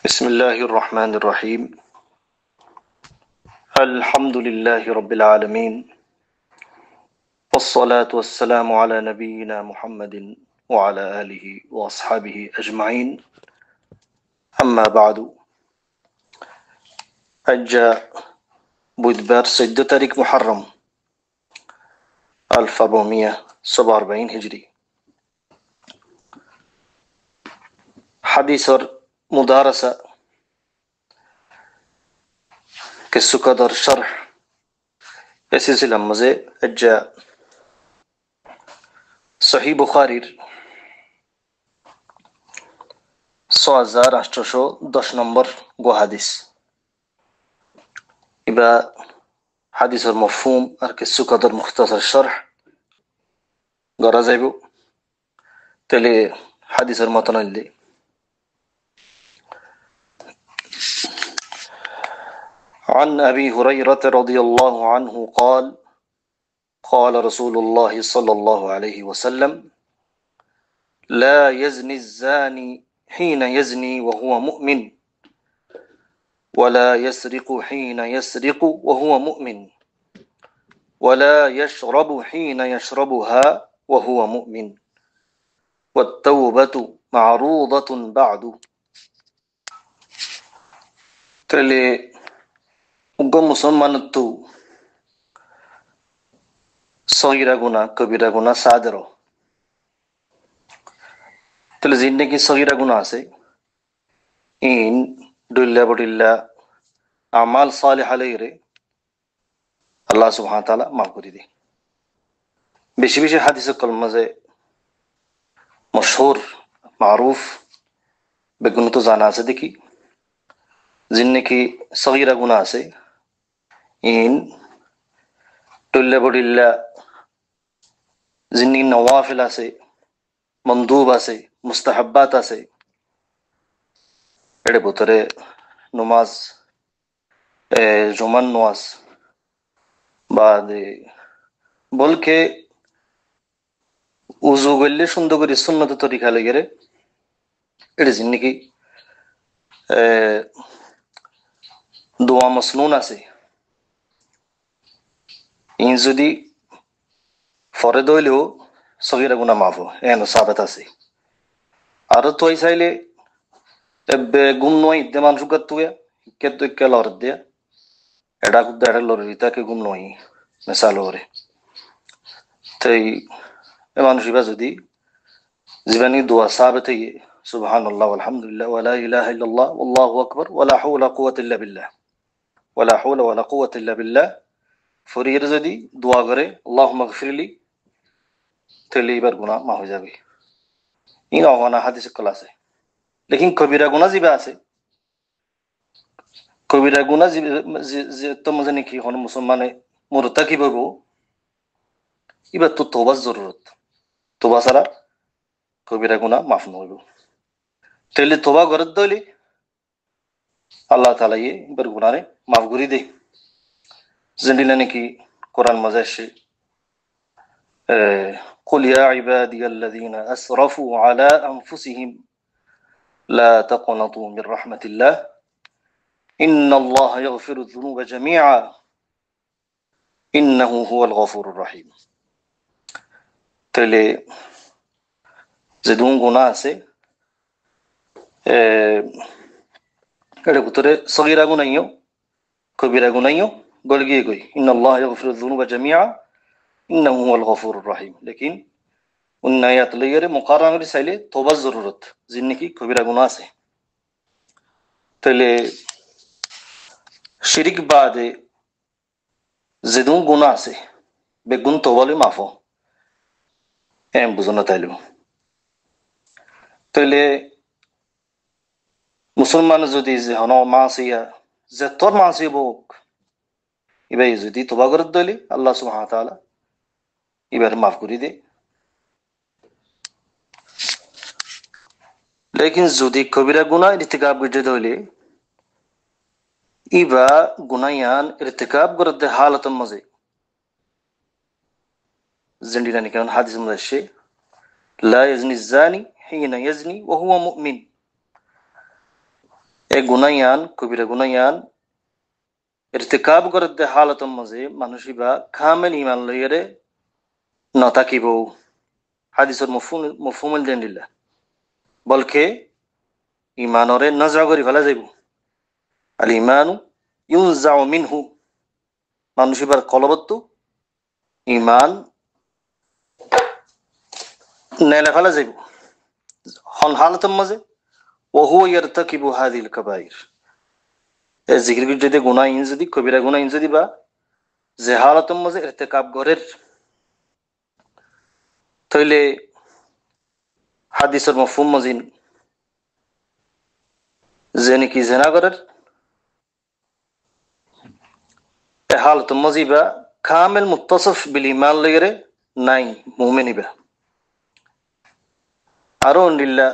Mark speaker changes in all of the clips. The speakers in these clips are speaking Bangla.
Speaker 1: بسم الله الرحمن الرحيم الحمد لله رب العالمين والصلاة والسلام على نبينا محمد وعلى آله وأصحابه أجمعين أما بعد أجا বুধবার 14 তারিখ মুহররম 1447 হিজরি হাদিসর মুদারাসা किस्सों का दर शरह इस सिलसिले में अज्जा सही बुखारी 6810 নম্বর গো হাদিস ইবা হাদিসের মফহুম আর কিস্সোं का दर মুখতাসার শরহ গরা যাইব তাহলে হাদিসের মতন হইলে عن أبي هريرة رضي الله عنه قال قال رسول الله صلى الله عليه وسلم لا يزني الزاني حين يزني وهو مؤمن ولا يسرق حين يسرق وهو مؤمن ولا يشرب حين يشربها وهو مؤمن والتوبة معروضة بعد تلي মুসলমান তো সগীরা গুনাহ কবিরা গুনাহ সাদর তাহলে জিন নাকি সগীরা গুনাহ আছে ইন দুল্লা বডিল্লা আমাল সালেহ আলাইহি আল্লাহ সুবহানাহু ওয়া তাআলা মাফ করে দেয় বেশি বেশি হাদিসে কলমাজে মশহুর মারুফ বেগুন তো জানা আছে দেখি জিন নাকি সগীরা গুনাহ আছে ইন দুল্লা বডিল্লা জিন্নি নওয়াফিল আছে মন্দুব আছে মুস্তাহাব্বাত আছে এর ভিতরে নামাজ জুমান নামাজ বাদে বলকে উযু করলে সুন্দর করে সুন্নত তরিকা লাগে এর জিন্নি কি দোয়া মাসনুন আছে ইন যদি ফরদ হইলেও সগীরা গুনাহ মাফ এন সাবাত আছে আর তো চাইলে গুম নয় দে মানুষ তুয়া কে তো কে লর দে এডা কুদ এডা লর রিতাকে গুম নয় মিসাল ওরে তাই এ মানুষ ইবা যদি জীবনী দোয়া সাবাত হই সুবহানাল্লাহ আলহামদুলিল্লাহ ওয়া লা ইলাহা ইল্লাল্লাহ আল্লাহু আকবার ওয়া লা হাওলা কুওয়াতা ইল্লা বিল্লাহ ওয়া লা হাওলা ওয়া লা কুওয়াতা ইল্লা বিল্লাহ ফরির যদি দোয়া করে আল্লাহুম্মা গফিরলি তাহলে এবার গুনাহ মাফ হয়ে যাবে ইন অগনা হাদিসে কল আছে লেকিন কবিরা গুনাহ জিবা আছে কবিরা গুনাহ যে তো মজা নাকি হন মুসলমানে মুরতাকিব হবো এবার তো তওবার জরুরত তওবা ছাড়া কবিরা গুনাহ মাফ নইব তাহলে তওবা করে দইলে আল্লাহ তাআলা এবার গুনাহে মাফ করে দেয় জিন্দিলা নাকি কোরআন মাঝে আসে قل يا عبادي الذين أسرفوا على أنفسهم لا تقنطوا من رحمة الله إن الله يغفر الذنوب جميعا إنه هو الغفور الرحيم تلي زدون গুনাহ আছে এর ভিতরে সগীরা গুনাহও কবিরা গুনাহও গলগিয়ে গই إن الله يغفر الذنوب جميعا إنه هو الغفور الرحيم लेकिन उन आयत लगे मुकारा করে চাইলে তওবার জরুরত জিন নাকি কবিরা গুনাহ আছে তাহলে শিরক বাদে যেদুন গুনাহ আছে বেগুন তওবালে মাফ এম বুঝনা তাইলো তাহলে মুসলমান যদি যে হন মাসিয়া যে তোর মাসি বক ইবাই যদি তওবা করে দইলে আল্লাহ সুবহানাহু ওয়া তাআলা এবার মাফ করে দেয় लेकिन যদি কবিরা গুনাহ ইরতিকাব করতে হলে ইবা গুনায়ান ইরতিকাব করতে হালাত মজে জিন্দিলা নিকান হাদিস মধ্যে লা ইয়াজনি জানি হিনা ইয়াজনি ওয়া হুয়া মুমিন এ গুনাইয়ান কবিরা গুনাইয়ান ইরতিকাব করে দে হালতম মাঝে মানুষিবা কামেল ইমান লইরে নতাকিব হাদিসের মফহুমুল জানিলা বলকে ইমানরে নজরা করি ফেলা যাইব আল ইমানু ইউনজাউ মিনহু মানুষিবার কলবত্তু ইমান নেলে ফেলা যাইব হন হালতম মাঝে ওহু ইয়ারতাকিবু হাদিল কাবাইর এ জিকির যদি গুনাহ যদি কবিরা গুনাহ যদি বা যে হালতম মাঝে ইরতিকাব করের তাইলে হাদিসের মফহুম মজিন যে নাকি জেনা করের এ হালতম মজিবা কামেল মুত্তাসিফ বিল ঈমান লইরে নাই মুমিনিবা আরো নিল্লা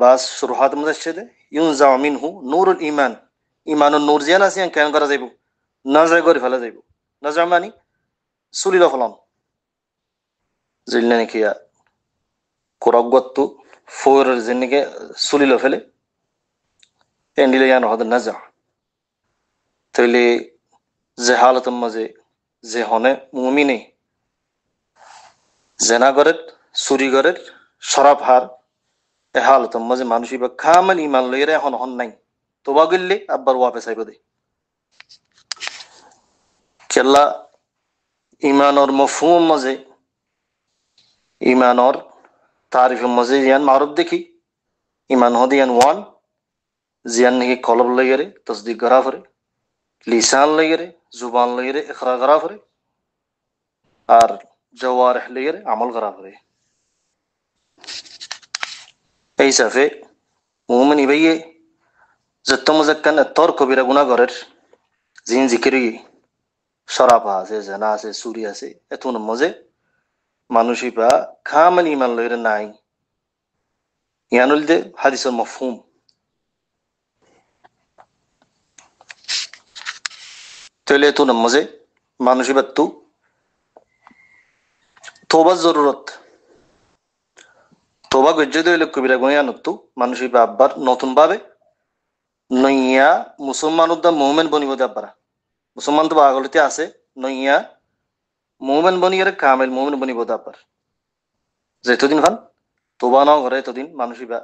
Speaker 1: বাস শুরুহাত মধ্যে ইউনজাউ মিনহু নূরুল ঈমান ঈমানুন নূর জিয়ান আছে কেন করা যাইব নাজা করে ফেলা যাইব নাজা মানে সুলিল ফলাম জিল্লা নাকি কোরগত্তু ফোর জিন্নিকে সুলিল ফেলে এন্ডিলে ইয়ান হদ নাজা তাইলে যে হালতম মাঝে যে হনে মুমিনে জেনা গরের চুরি গরের শরাব হার এ হালতম মাঝে মানুষই বা কামেল ইমান লইরে এখন হন নাই তোবা গিল্লি আব্বার ওয়াপে চাইব দে কেল্লা ইমানর মফহুম মাঝে ইমানর তারিফের মাঝে ইয়ান মারুফ দেখি ইমান হদি ইয়ান ওয়ান জিয়ান নাকি কলব লইরে তসদিক করা করে লিসান লইরে জুবান লইরে ইকরা করা করে আর জওয়ারিহ লইরে আমল করা করে এই হিসাবে মুমিন ইবাইয়ে যত মুজাক্কান তর কবিরা গুনাহ করের জিন জিকিরি শরাব আছে জানা আছে চুরি আছে এতুন মজে মানুষই বা কামেল ইমান লইরে নাই ইয়ানুল দে হাদিসের মফহুম তাহলে এতুন মজে মানুষই বা তু তোবার জরুরত তোবা গজ্জে দইলে কবিরা গুনাহ মানুষই বা আব্বার নতুন ভাবে নইয়া মুসলমান উদ্দা মুমিন বনিব দে আব্বারা মুসলমান তো আগলিতে আছে নইয়া মুমিন বনিয়ারে কামেল মুমিন বনিব দে আব্বার যেতদিন খান তোবা ন করে এতদিন মানুষই বা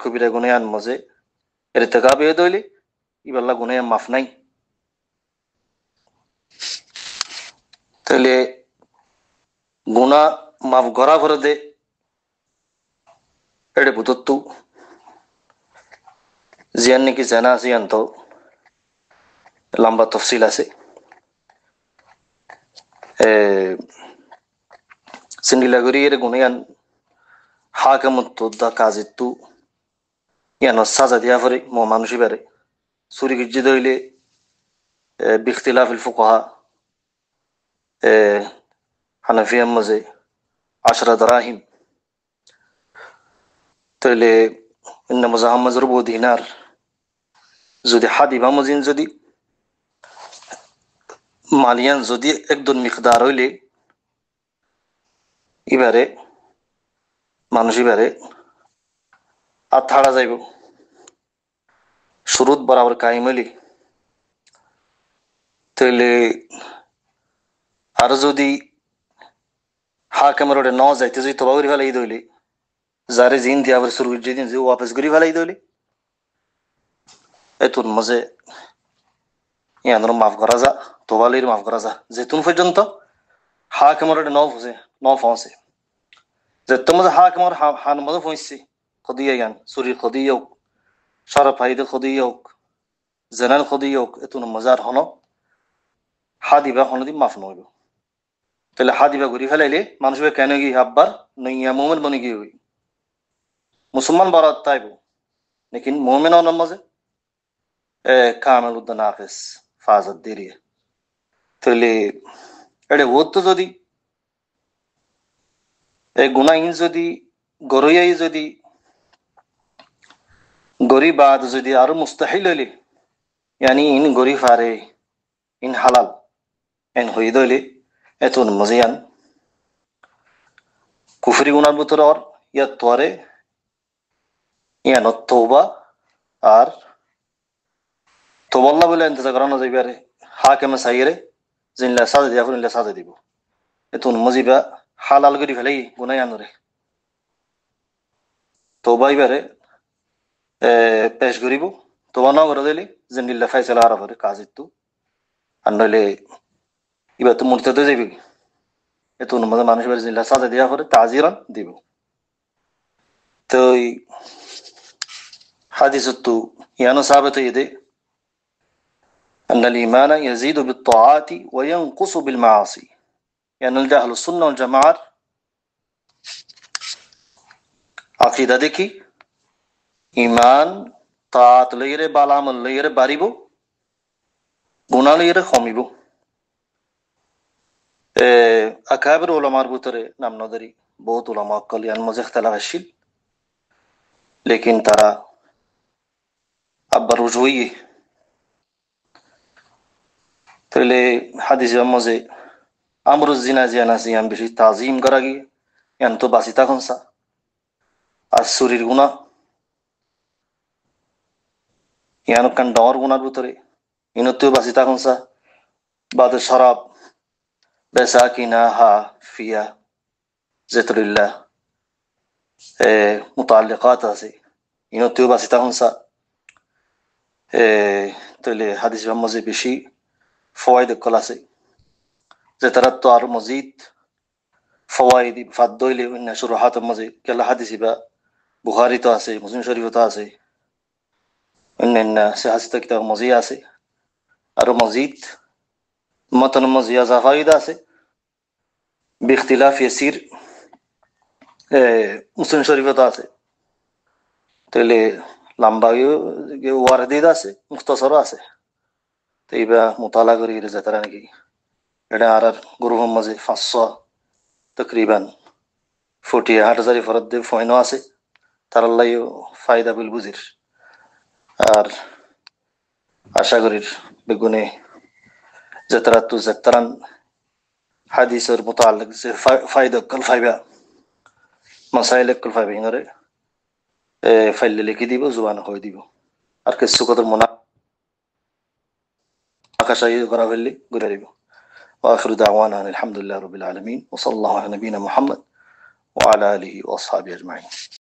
Speaker 1: কবিরা গুনাহ মজে ইরতিকাব এ দইলে ইবাল্লা গুনাহ মাফ নাই তাহলে গুনাহ মাফ করা করে দে এড়ে বুতত্তু জিয়ান নাকি জানা আছে ইয়ান তো লম্বা তফসিল আছে সিন্ডিলাগুড়ি এর গুণিয়ান হাকামত দা কাজিত্তু ইয়ান সাজা দিয়া পরে মো মানুষই পারে চুরি গিজ্জি দইলে বিখতিলাফিল ফুকাহা হানাফিয়ার মাঝে 10 দরাহিম তাহলে মুজাহাম্মদ রুবু দিনার যদি হাদিবা মজিন যদি মালিয়ান যদি একদম মিকদার হইলে এবারে মানুষ এবারে আর থাড়া যাইব শুরুত বরাবর কায়েম হইলে তাহলে আর যদি হাকেমের ওটা ন যাইতে যদি তোবা করি ফেলাই দইলে যারে জিন দিয়া আবার শুরু যেদিন যে ওয়াপস করি ফেলাই দইলে এতুন মজে ইয়ানোর মাফ করা যা তোবালির মাফ করা যা যেতুন পর্যন্ত হাকেমের ওটা ন ফসে যেতুন মজে হাকেমের হান মজে ফসছে খদিয়া ইয়ান চুরির খদিয়া হোক সরব ফাইদে খদিয়া হোক জেনার খদিয়া হোক এতুন মজার হন হাদিবা হনদি মাফ নইব তাহলে হাদিবা ঘুরি ফেলাইলে মানুষ কেন গিয়ে আব্বার নইয়া মোমেন বনে গিয়ে হই মুসলমান বারাত তাইব লেকিন মোমেন অনার মাঝে কামেল উদ্দান হাফেজ ফাজত দেরিয়ে তাহলে এটা ওত যদি গুনাহীন যদি গরইয়াই যদি গরিবাদ যদি আরো মুস্তাহিল হইলে ইয়ানি ইন গরি ফারে ইন হালাল এন হই দইলে এতুন মজিয়ান কুফরি গুনার ভিতর আর ইয়া তোরে ইয়ান তওবা আর তো বললা বলে ইন্তজা করানো যাইবে আরে হাকেমে সাইরে জিনলা সাজা দিয়া ফুরিনলা সাজা দিব এতুন মজিবা হালাল করি ফেলাই গুনাই আনরে তো বাইবারে পেশ করিব তোবা ন করে দিলি জিনিল্লা ফাইসালা আরা করে কাজ ইত্তু আর নইলে এবার তো মূর্তিতে যাইবে এতুন মধ্যে মানুষ বাড়ি জিনিল্লা সাজা দিয়া করে তাজিরান দিব তো হাদিসত্তু ইয়ানো সাবেত ইদে أن الإيمان يزيد بالطاعات وينقص بالمعاصي يعني أهل السنة والجماعة عقيدة দেখি ইমান তাআত লইরে বালামল লইরে বাড়িব গুনাহ লইরে কমিব আকাবির উলামার ভিতরে নাম নদরি বহুত উলামা কলিয়ান মজে ইখতিলাফ আসিল লেকিন তারা আব্বার রুজুই তাহলে হাদিসের মজে আমরু জিনা জিয়ানা জিয়ান বেশি তাজিম করা গিয়ে ইয়ান তো বাসিতা খনসা আর শরীর গুণা ইয়ান কান ডর গুনার ভিতরে ইনতেও বাসিতা খনসা বাদ শরাব বেসা কিনা হা ফিয়া জিক্রিল্লাহ মুতাআল্লিকাত আছে ইনতেও বাসিতা খনসা তাহলে হাদিসের মজে বেশি ফওয়াইদ কল আছে যে তারা তো আর মজিদ ফওয়াইদ ফাদ্দইলে অন্য শুরুহাত মজে কেলা হাদিসি বা বুখারী তো আছে মুসলিম শরীফ তো আছে অন্যান্য সিহাসিত কিতাব মজি আছে আর মজিদ মতন মজিয়া জাফাইদ আছে বিখতিলাফ ইয়াসির মুসলিম শরীফ তো আছে তাহলে লম্বা ওয়ারদিদ আছে মুখতাসর আছে তো এইবা মুতালা করি যে তারা নাকি এটা আর গ্রুপ মাঝে 500 তকরিবান 48,000 ফরদ দে ফয়নো আছে তার আল্লাহও ফায়দা বিল বুজির আর আশা করি বেগুনে যে তারা তো যাত্রান হাদিসের মুতাআল্লিক যে ফায়দা কল ফাইবা মাসাইল কল ফাইবা ইনরে ফাইলে লিখে দিব জুবান হয়ে দিব আর কিছু কত মনা আকাশাই করা ফেললে ঘুরে দিব وآخر دعوانا أن الحمد لله رب العالمين وصلى الله على نبينا محمد وعلى آله وأصحابه أجمعين